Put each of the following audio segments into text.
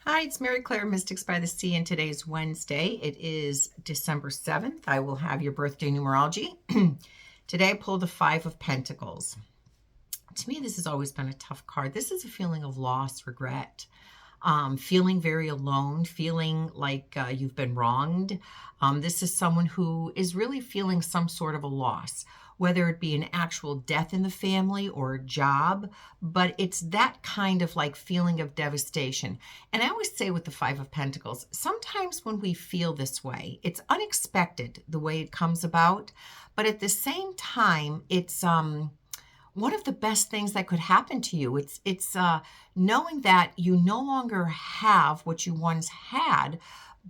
Hi, it's Mary Clare, Mystics by the Sea, and today's Wednesday. It is December 7th. I will have your birthday numerology. Today I pulled the Five of Pentacles. To me, this has always been a tough card. This is a feeling of loss, regret, feeling very alone, feeling like you've been wronged. This is someone who is really feeling some sort of a loss, whether it be an actual death in the family or a job, but it's that kind of like feeling of devastation. And I always say with the Five of Pentacles, sometimes when we feel this way, it's unexpected the way it comes about, but at the same time, it's one of the best things that could happen to you. It's knowing that you no longer have what you once had.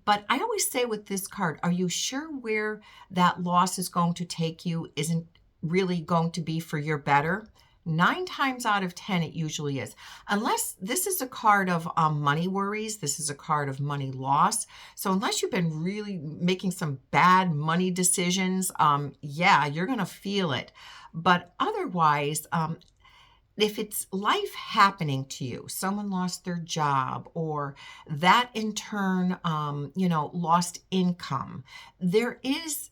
But I always say with this card, are you sure where that loss is going to take you isn't really going to be for your better? 9 times out of 10, it usually is. Unless this is a card of money worries, this is a card of money loss. So unless you've been really making some bad money decisions, yeah, you're going to feel it. But otherwise, if it's life happening to you, someone lost their job, or that in turn, lost income, there is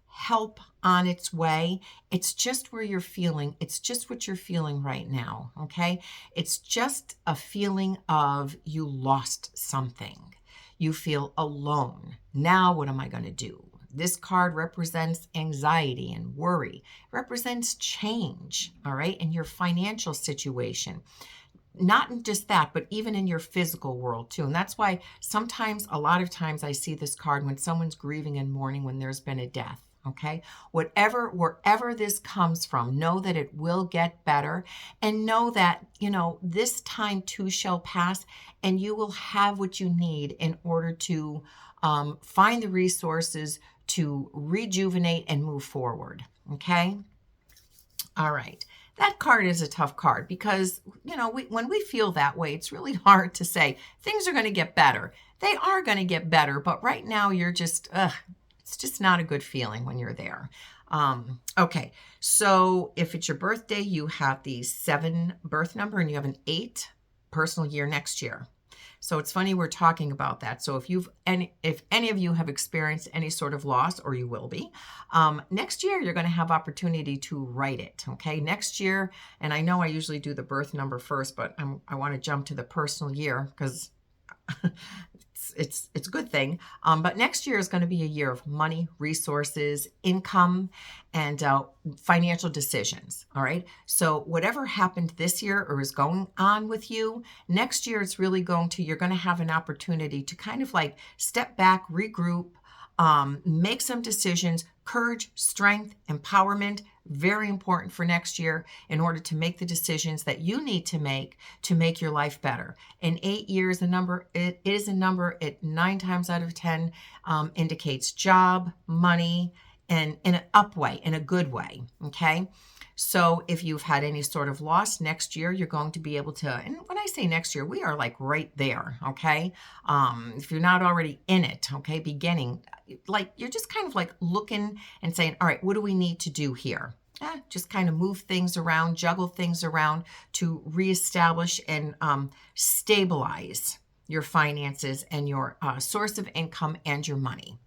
help on its way. It's just where you're feeling. It's just what you're feeling right now. Okay. It's just a feeling of you lost something. You feel alone. Now, what am I going to do? This card represents anxiety and worry, represents change, all right, in your financial situation. Not in just that, but even in your physical world too. And that's why sometimes, a lot of times, I see this card when someone's grieving and mourning when there's been a death. Okay, wherever this comes from, know that it will get better, and know that, this time too shall pass, and you will have what you need in order to find the resources to rejuvenate and move forward. Okay. All right. That card is a tough card because, when we feel that way, it's really hard to say things are going to get better. They are going to get better, but right now you're just, it's just not a good feeling when you're there. Okay, so if it's your birthday, you have the 7 birth number and you have an 8 personal year next year. So it's funny we're talking about that. So if any of you have experienced any sort of loss, or you will be, next year you're going to have opportunity to write it. Okay, next year, and I know I usually do the birth number first, but I want to jump to the personal year because it's a good thing. But next year is going to be a year of money, resources, income, and financial decisions. All right. So whatever happened this year or is going on with you, next year it's really you're going to have an opportunity to kind of like step back, regroup, make some decisions. Courage, strength, empowerment, very important for next year in order to make the decisions that you need to make your life better. And 8 years, it is a number, it 9 times out of 10 indicates job, money, and in an up way, in a good way. Okay. So if you've had any sort of loss next year, you're going to be able to, and when I say next year, we are like right there. Okay. If you're not already in it, okay, beginning, like you're just kind of like looking and saying, all right, what do we need to do here? Just kind of move things around, juggle things around to reestablish and stabilize your finances and your source of income and your money.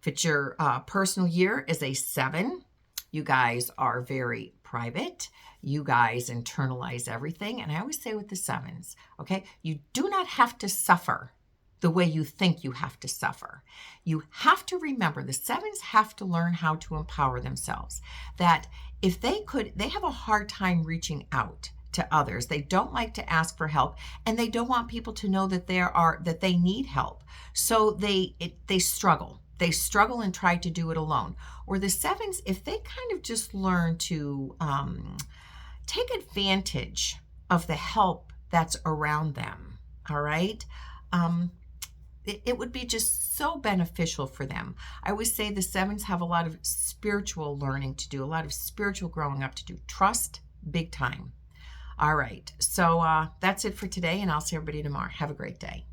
If it's your personal year is a 7, you guys are very private. You guys internalize everything. And I always say with the 7s, okay, you do not have to suffer the way you think you have to suffer. You have to remember the 7s have to learn how to empower themselves. That if they have a hard time reaching out to others. They don't like to ask for help, and they don't want people to know that they need help. So they struggle. They struggle and try to do it alone. Or the 7s, if they kind of just learn to take advantage of the help that's around them, all right? It would be just so beneficial for them. I always say the 7s have a lot of spiritual learning to do, a lot of spiritual growing up to do. Trust, big time. All right, so that's it for today, and I'll see everybody tomorrow. Have a great day.